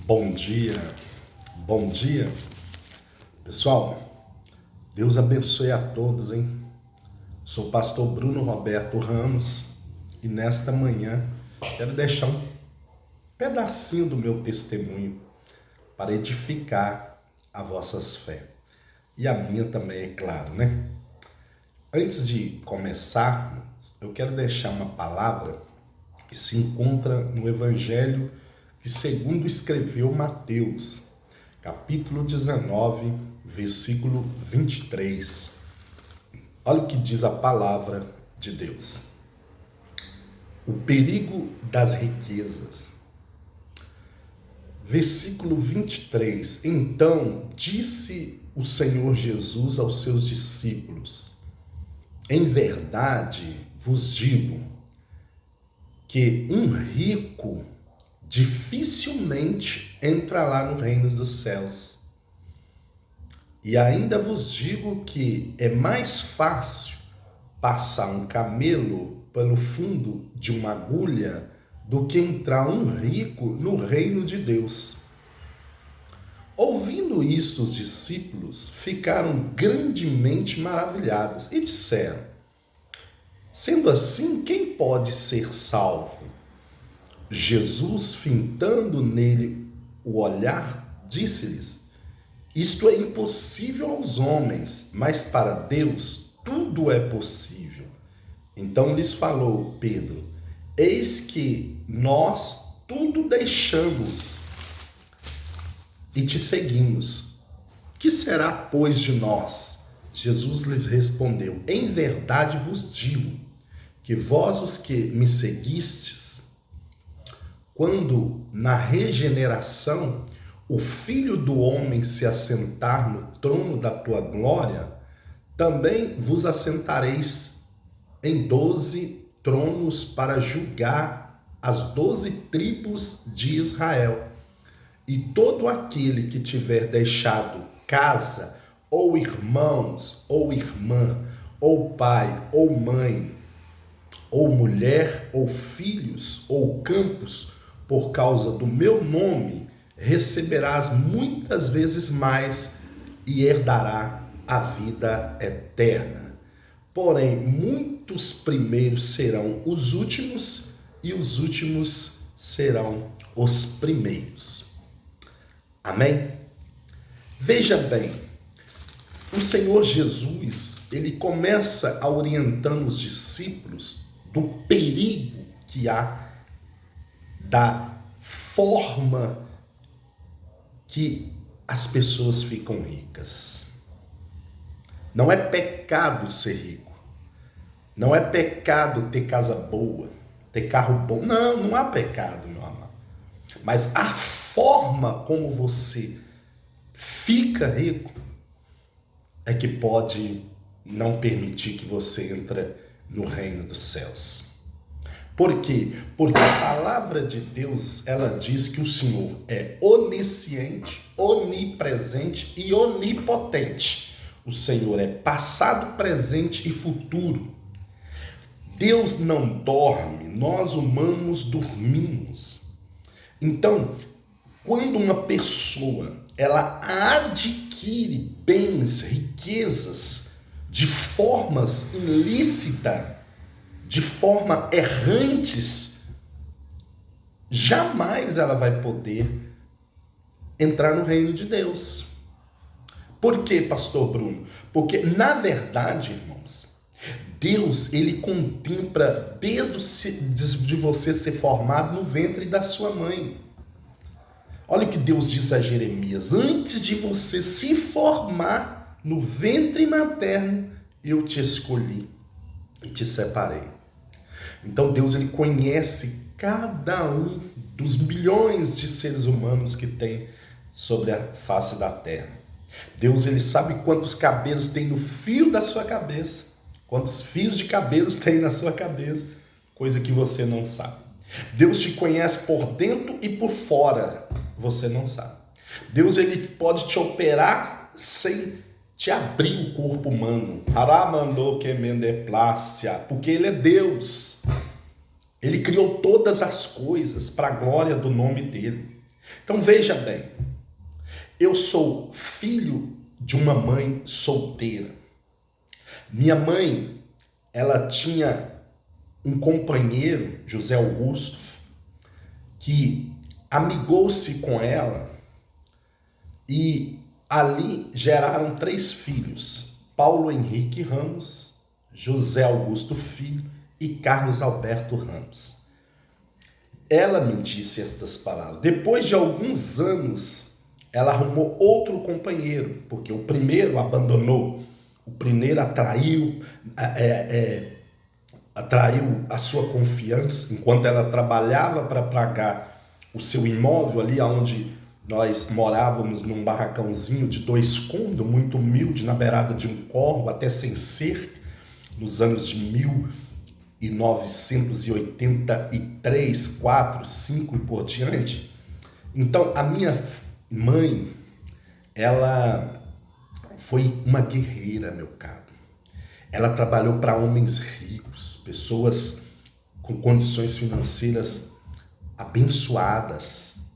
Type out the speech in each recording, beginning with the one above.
Bom dia, bom dia. Pessoal, Deus abençoe a todos, hein? Sou o pastor Bruno Roberto Ramos e nesta manhã quero deixar um pedacinho do meu testemunho para edificar a vossas fé. E a minha também, é claro, né? Antes de começarmos, eu quero deixar uma palavra que se encontra no Evangelho que segundo escreveu Mateus, capítulo 19, versículo 23. Olha o que diz a palavra de Deus. O perigo das riquezas. Versículo 23. Então disse o Senhor Jesus aos seus discípulos: em verdade vos digo que um rico dificilmente entra lá no reino dos céus. E ainda vos digo que é mais fácil passar um camelo pelo fundo de uma agulha do que entrar um rico no reino de Deus. Ouvindo isto, os discípulos ficaram grandemente maravilhados e disseram: sendo assim, quem pode ser salvo? Jesus, fitando nele o olhar, disse-lhes: isto é impossível aos homens, mas para Deus tudo é possível. Então lhes falou Pedro: eis que nós tudo deixamos e te seguimos. Que será, pois, de nós? Jesus lhes respondeu: em verdade vos digo que vós os que me seguistes, quando na regeneração o Filho do Homem se assentar no trono da tua glória, também vos assentareis em 12 tronos para julgar as 12 tribos de Israel. E todo aquele que tiver deixado casa, ou irmãos, ou irmã, ou pai, ou mãe, ou mulher, ou filhos, ou campos, por causa do meu nome, receberás muitas vezes mais e herdará a vida eterna. Porém, muitos primeiros serão os últimos e os últimos serão os primeiros. Amém? Veja bem, o Senhor Jesus, ele começa a orientando os discípulos do perigo que há da forma que as pessoas ficam ricas. Não é pecado ser rico. Não é pecado ter casa boa, ter carro bom. Não, não há pecado, meu amado. Mas a forma como você fica rico é que pode não permitir que você entre no reino dos céus. Por quê? Porque a palavra de Deus, ela diz que o Senhor é onisciente, onipresente e onipotente. O Senhor é passado, presente e futuro. Deus não dorme, nós humanos dormimos. Então, quando uma pessoa ela adquire bens, riquezas de formas ilícitas, de forma errantes, jamais ela vai poder entrar no reino de Deus. Por quê, pastor Bruno? Porque, na verdade, irmãos, Deus, ele contempla desde você ser formado no ventre da sua mãe. Olha o que Deus disse a Jeremias: antes de você se formar no ventre materno, eu te escolhi e te separei. Então Deus, ele conhece cada um dos milhões de seres humanos que tem sobre a face da terra. Deus, ele sabe quantos cabelos tem no fio da sua cabeça, quantos fios de cabelos tem na sua cabeça, coisa que você não sabe. Deus te conhece por dentro e por fora, você não sabe. Deus, ele pode te operar sem te abrir o corpo humano, porque ele é Deus. Ele criou todas as coisas para a glória do nome dele. Então veja bem, eu sou filho de uma mãe solteira. Minha mãe, ela tinha um companheiro, José Augusto, que amigou-se com ela e ali geraram 3 filhos: Paulo Henrique Ramos, José Augusto Filho e Carlos Alberto Ramos. Ela me disse estas palavras. Depois de alguns anos, ela arrumou outro companheiro, porque o primeiro abandonou. O primeiro atraiu a sua confiança, enquanto ela trabalhava para pagar o seu imóvel ali onde nós morávamos, num barracãozinho de 2 cômodos, muito humilde, na beirada de um córrego, até sem cerca, nos anos de 1983, 4, 5 e por diante. Então, a minha mãe, ela foi uma guerreira, meu caro. Ela trabalhou para homens ricos, pessoas com condições financeiras abençoadas.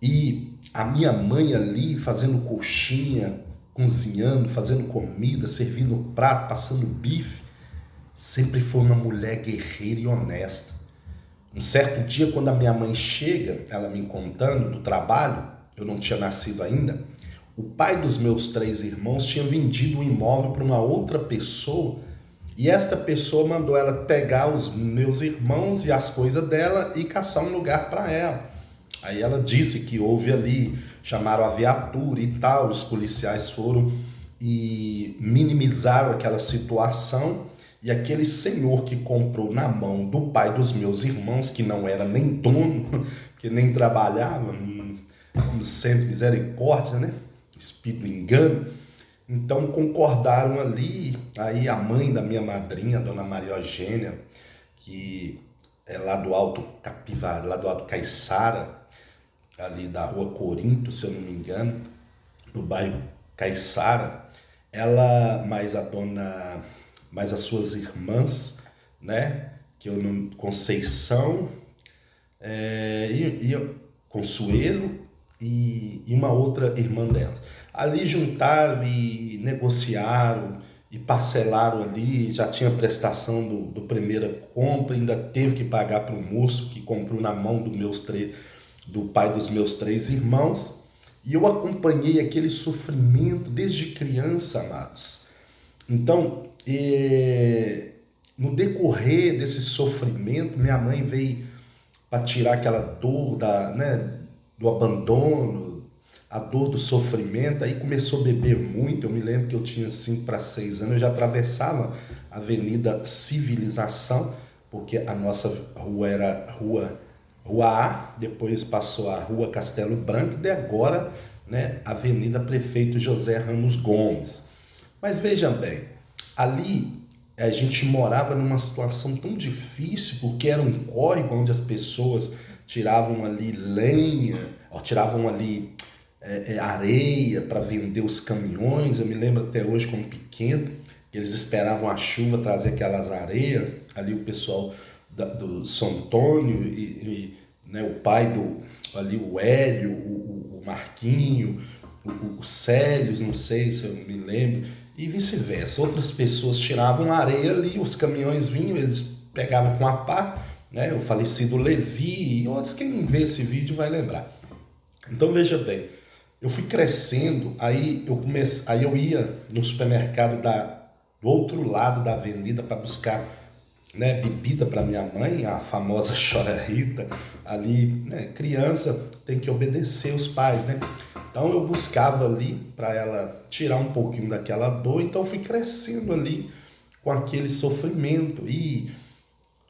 E a minha mãe ali fazendo coxinha, cozinhando, fazendo comida, servindo prato, passando bife, sempre foi uma mulher guerreira e honesta. Um certo dia, quando a minha mãe chega, ela me contando do trabalho, eu não tinha nascido ainda, o pai dos meus 3 irmãos tinha vendido o imóvel para uma outra pessoa e esta pessoa mandou ela pegar os meus irmãos e as coisas dela e caçar um lugar para ela. Aí ela disse que houve ali, chamaram a viatura e tal, os policiais foram e minimizaram aquela situação. E aquele senhor que comprou na mão do pai dos meus irmãos, que não era nem dono, que nem trabalhava, como sempre, misericórdia, né? Espírito do engano. Então concordaram ali. Aí a mãe da minha madrinha, a dona Maria Eugênia, que é lá do Alto Capivari, lá do Alto Caiçara, ali da Rua Corinto, se eu não me engano, no bairro Caiçara, ela, mais as suas irmãs, né, que eu não, Conceição, e Consuelo e uma outra irmã delas. Ali juntaram e negociaram e parcelaram ali, já tinha prestação do primeira compra, ainda teve que pagar para o moço que comprou na mão do pai dos meus 3 irmãos. E eu acompanhei aquele sofrimento desde criança, amados. Então, no decorrer desse sofrimento, minha mãe veio para tirar aquela dor do abandono, a dor do sofrimento. Aí começou a beber muito. Eu me lembro que eu tinha 5 para 6 anos, eu já atravessava a Avenida Civilização, porque a nossa rua era Rua A, depois passou a Rua Castelo Branco e agora, né, Avenida Prefeito José Ramos Gomes. Mas veja bem, ali a gente morava numa situação tão difícil, porque era um córrego onde as pessoas tiravam ali lenha, tiravam ali areia para vender os caminhões. Eu me lembro até hoje, como pequeno, que eles esperavam a chuva trazer aquelas areias. Ali o pessoal do São Antônio né, o pai ali o Hélio, o Marquinho, o Célio, não sei se eu me lembro, e vice-versa. Outras pessoas tiravam areia ali, os caminhões vinham, eles pegavam com a pá, né, o falecido Levi e outros. Quem vê esse vídeo vai lembrar. Então veja bem, eu fui crescendo, aí eu ia no supermercado do outro lado da avenida para buscar, né, bebida para minha mãe, a famosa Chora Rita. Ali, né, criança tem que obedecer os pais, né? Então eu buscava ali para ela tirar um pouquinho daquela dor. Então eu fui crescendo ali com aquele sofrimento. E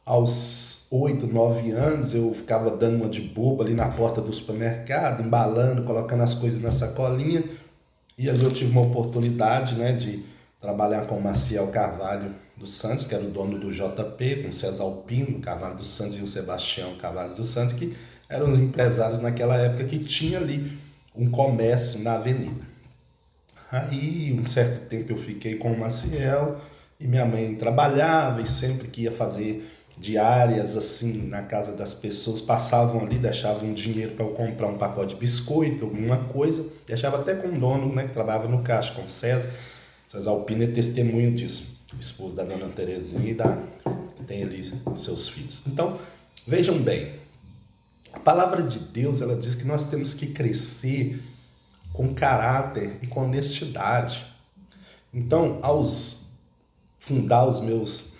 aos 8, 9 anos eu ficava dando uma de bobo ali na porta do supermercado, embalando, colocando as coisas na sacolinha. E ali eu tive uma oportunidade, né, de trabalhar com o Maciel Carvalho dos Santos, que era o dono do JP, com o César Alpino Carvalho dos Santos e o Sebastião Carvalho dos Santos, que eram os empresários naquela época que tinha ali um comércio na avenida. Aí, um certo tempo eu fiquei com o Maciel e minha mãe trabalhava, e sempre que ia fazer diárias assim na casa das pessoas, passavam ali, deixavam um dinheiro para eu comprar um pacote de biscoito, alguma coisa, deixava até com o dono, né, que trabalhava no caixa, com o César. César Alpino é testemunho disso, o esposo da dona Terezinha e que tem ali seus filhos. Então, vejam bem, a palavra de Deus, ela diz que nós temos que crescer com caráter e com honestidade. Então, aos fundar os meus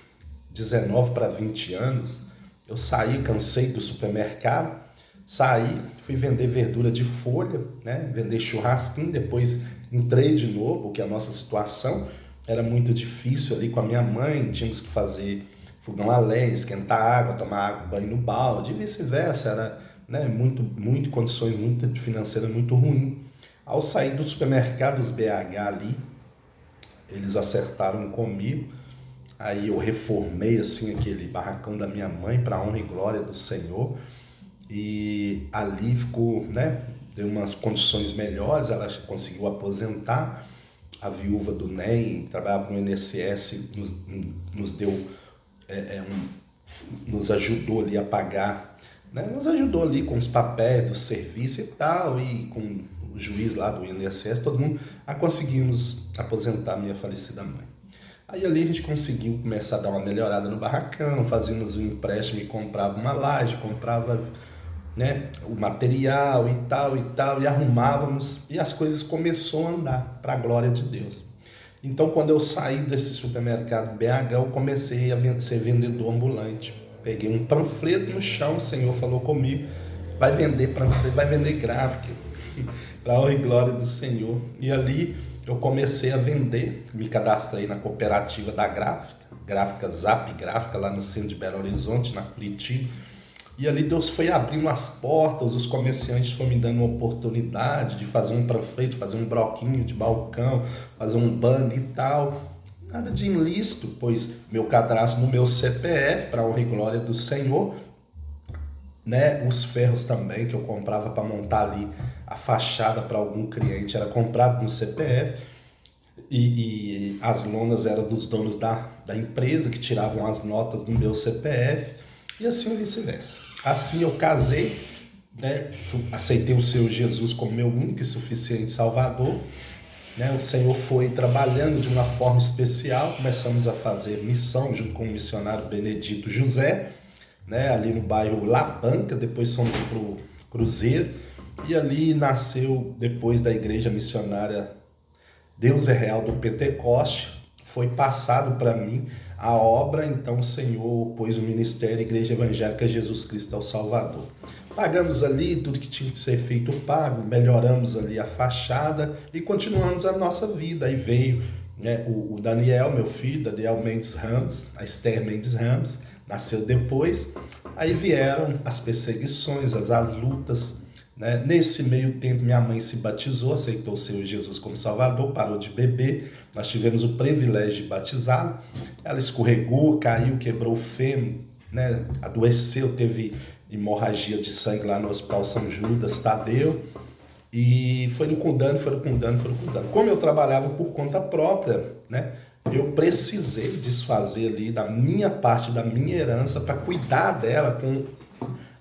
19 para 20 anos, eu saí, cansei do supermercado, saí, fui vender verdura de folha, né? Vender churrasquinho, depois entrei de novo, porque a nossa situação era muito difícil ali com a minha mãe, tínhamos que fazer fogão a lenha, esquentar água, tomar água, banho no balde, e vice-versa, era, né, muito condições muito financeiras muito ruins. Ao sair do supermercado, os BH ali, eles acertaram comigo. Aí eu reformei assim aquele barracão da minha mãe para a honra e glória do Senhor. E ali ficou, né? Deu umas condições melhores, ela conseguiu aposentar. A viúva do NEM, trabalhava no INSS, nos deu, nos ajudou ali a pagar, né? Nos ajudou ali com os papéis do serviço e tal, e com o juiz lá do INSS, todo mundo, a conseguimos aposentar minha falecida mãe. Aí ali a gente conseguiu começar a dar uma melhorada no barracão, fazíamos um empréstimo e comprava uma laje, comprava, né, o material e tal, e arrumávamos, e as coisas começaram a andar, para a glória de Deus. Então, quando eu saí desse supermercado BH, eu comecei a ser vendedor ambulante. Peguei um panfleto no chão, o Senhor falou comigo, vai vender panfleto, vai vender gráfica, para a honra e glória do Senhor. E ali eu comecei a vender, me cadastrei na cooperativa da gráfica Zap Gráfica, lá no centro de Belo Horizonte, na Curitiba. E ali Deus foi abrindo as portas, os comerciantes foram me dando uma oportunidade de fazer um panfleto, fazer um broquinho de balcão, fazer um banner e tal. Nada de ilícito, pois meu cadastro no meu CPF, para a honra e glória do Senhor, né? Os ferros também que eu comprava para montar ali a fachada para algum cliente era comprado no CPF, e as lonas eram dos donos da empresa que tiravam as notas do meu CPF, e assim vice-versa. Assim eu casei, né? Aceitei o Senhor Jesus como meu único e suficiente Salvador, né? O Senhor foi trabalhando de uma forma especial, começamos a fazer missão junto com o missionário Benedito José, né? Ali no bairro La Banca, depois fomos para o Cruzeiro, e ali nasceu, depois da igreja missionária Deus é Real do Pentecoste, foi passado para mim a obra, então o Senhor pôs o ministério Igreja Evangélica Jesus Cristo é o Salvador. Pagamos ali tudo que tinha que ser feito pago, melhoramos ali a fachada e continuamos a nossa vida. Aí veio, né, o Daniel, meu filho, Daniel Mendes Ramos, a Esther Mendes Ramos, nasceu depois. Aí vieram as perseguições, as lutas, né? Nesse meio tempo, minha mãe se batizou, aceitou o Senhor Jesus como Salvador, parou de beber. Nós tivemos o privilégio de batizá-la. Ela escorregou, caiu, quebrou o fêmur, né? Adoeceu, teve hemorragia de sangue lá no Hospital São Judas Tadeu. E foi cuidando. Como eu trabalhava por conta própria, né? Eu precisei desfazer ali da minha parte, da minha herança, para cuidar dela com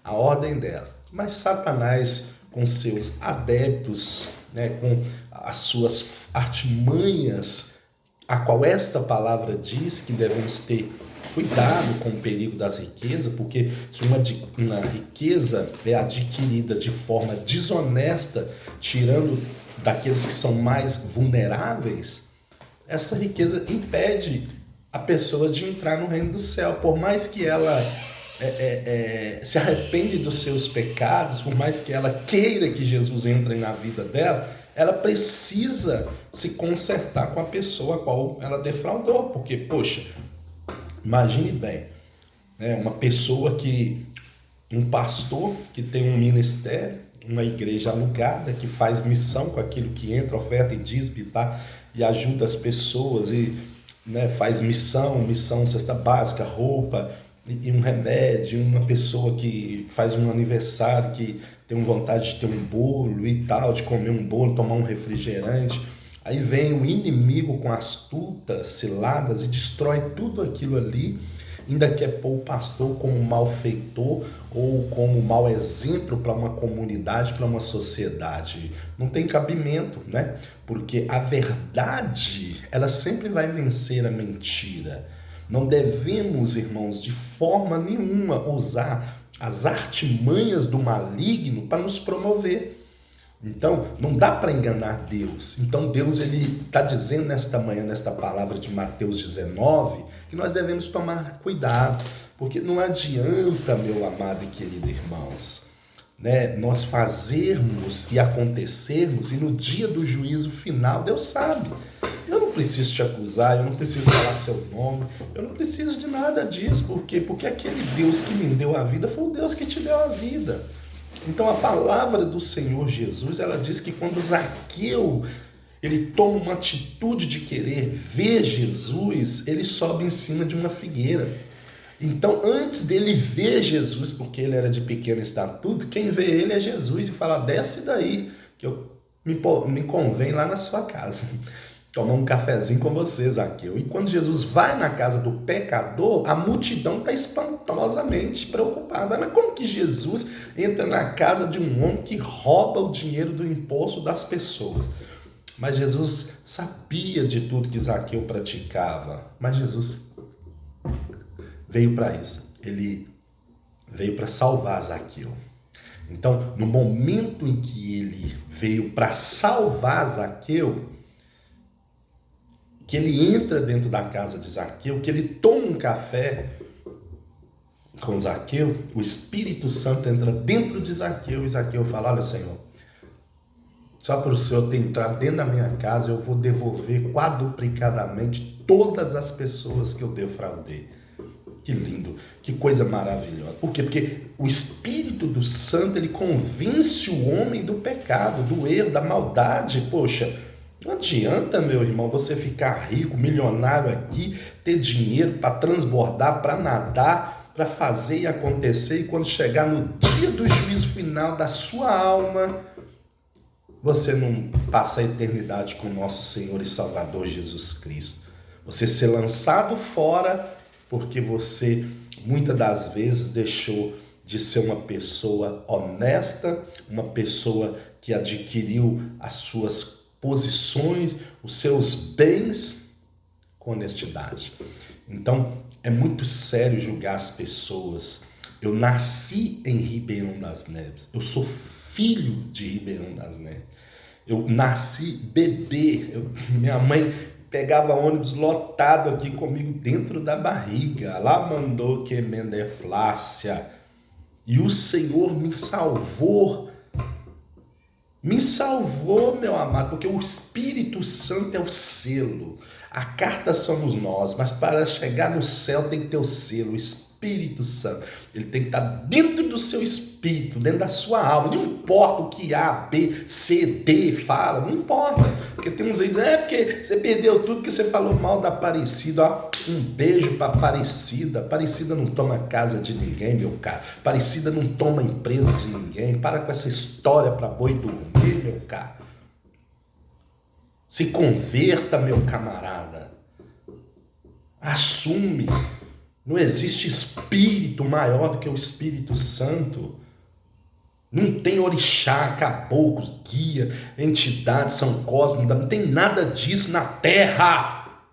a ordem dela. Mas Satanás, com seus adeptos, né, com as suas artimanhas, a qual esta palavra diz que devemos ter cuidado com o perigo das riquezas, porque se uma riqueza é adquirida de forma desonesta, tirando daqueles que são mais vulneráveis, essa riqueza impede a pessoa de entrar no reino do céu, por mais que ela se arrepende dos seus pecados, por mais que ela queira que Jesus entre na vida dela, ela precisa se consertar com a pessoa a qual ela defraudou, porque, poxa, imagine bem, né, uma pessoa um pastor que tem um ministério, uma igreja alugada, que faz missão com aquilo que entra, oferta e dízimo, tá? E ajuda as pessoas, e, né, faz missão, cesta básica, roupa, e um remédio, uma pessoa que faz um aniversário, que tem vontade de ter um bolo e tal, de comer um bolo, tomar um refrigerante. Aí vem o inimigo com astutas, ciladas e destrói tudo aquilo ali. ainda quer pôr o pastor como malfeitor ou como mau exemplo para uma comunidade, para uma sociedade. Não tem cabimento, né? Porque a verdade, ela sempre vai vencer a mentira. Não devemos, irmãos, de forma nenhuma usar as artimanhas do maligno para nos promover. Então, não dá para enganar Deus. Então, Deus ele está dizendo nesta manhã, nesta palavra de Mateus 19, que nós devemos tomar cuidado, porque não adianta, meu amado e querido irmãos, né, nós fazermos e acontecermos, e no dia do juízo final, Deus sabe. Eu não preciso te acusar, eu não preciso falar seu nome, eu não preciso de nada disso. Por quê? Porque aquele Deus que me deu a vida foi o Deus que te deu a vida. Então a palavra do Senhor Jesus, ela diz que quando Zaqueu, ele toma uma atitude de querer ver Jesus, ele sobe em cima de uma figueira. Então antes dele ver Jesus, porque ele era de pequena estatura, quem vê ele é Jesus e fala, desce daí, que eu me convém lá na sua casa. Tomar um cafezinho com você, Zaqueu. E quando Jesus vai na casa do pecador, a multidão está espantosamente preocupada. Mas como que Jesus entra na casa de um homem que rouba o dinheiro do imposto das pessoas? Mas Jesus sabia de tudo que Zaqueu praticava. Mas Jesus veio para isso. Ele veio para salvar Zaqueu. Então, no momento em que ele veio para salvar Zaqueu, que ele entra dentro da casa de Zaqueu, que ele toma um café com Zaqueu, o Espírito Santo entra dentro de Zaqueu e Zaqueu fala, olha Senhor, só por o Senhor ter entrado dentro da minha casa, eu vou devolver quadruplicadamente todas as pessoas que eu defraudei. Que lindo, que coisa maravilhosa. Por quê? Porque o Espírito do Santo, ele convence o homem do pecado, do erro, da maldade. Poxa, não adianta, meu irmão, você ficar rico, milionário aqui, ter dinheiro para transbordar, para nadar, para fazer e acontecer, e quando chegar no dia do juízo final da sua alma, você não passa a eternidade com o nosso Senhor e Salvador Jesus Cristo. Você ser lançado fora porque você, muitas das vezes, deixou de ser uma pessoa honesta, uma pessoa que adquiriu as suas posições, os seus bens com honestidade. Então, é muito sério julgar as pessoas. Eu nasci em Ribeirão das Neves. Eu sou filho de Ribeirão das Neves. Eu nasci bebê. Minha mãe pegava ônibus lotado aqui comigo dentro da barriga. Lá mandou que mendeflácia. E o Senhor me salvou. Me salvou, meu amado, porque o Espírito Santo é o selo. A carta somos nós, mas para chegar no céu tem que ter o selo, o Espírito Santo. Ele tem que estar dentro do seu espírito, dentro da sua alma. Não importa o que A, B, C, D fala, não importa. Porque tem uns aí que dizem, porque você perdeu tudo que você falou mal da Aparecida. Ó, um beijo para Aparecida. Aparecida não toma casa de ninguém, meu caro. Aparecida não toma empresa de ninguém. Para com essa história para boi dormir, meu caro. Se converta, meu camarada. Assume. Não existe espírito maior do que o Espírito Santo. Não tem orixá, caboclos, guia, entidade, São Cosme, não tem nada disso na terra.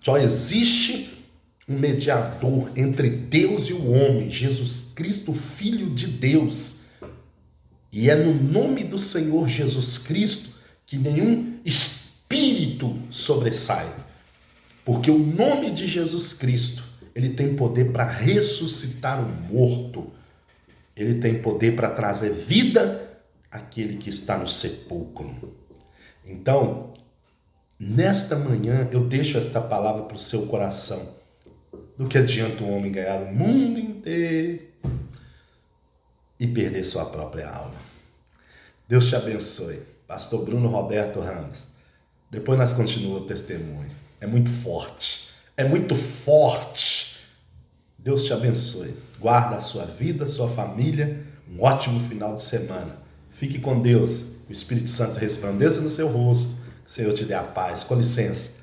Só existe um mediador entre Deus e o homem, Jesus Cristo, Filho de Deus. E é no nome do Senhor Jesus Cristo que nenhum espírito sobressai. Porque o nome de Jesus Cristo, ele tem poder para ressuscitar o morto. Ele tem poder para trazer vida àquele que está no sepulcro. Então, nesta manhã, eu deixo esta palavra para o seu coração. Do que adianta um homem ganhar o mundo inteiro e perder sua própria alma. Deus te abençoe. Pastor Bruno Roberto Ramos. Depois nós continuamos o testemunho. É muito forte. É muito forte. Deus te abençoe. Guarda a sua vida, a sua família. Um ótimo final de semana. Fique com Deus. O Espírito Santo resplandeça no seu rosto. Que o Senhor te dê a paz. Com licença.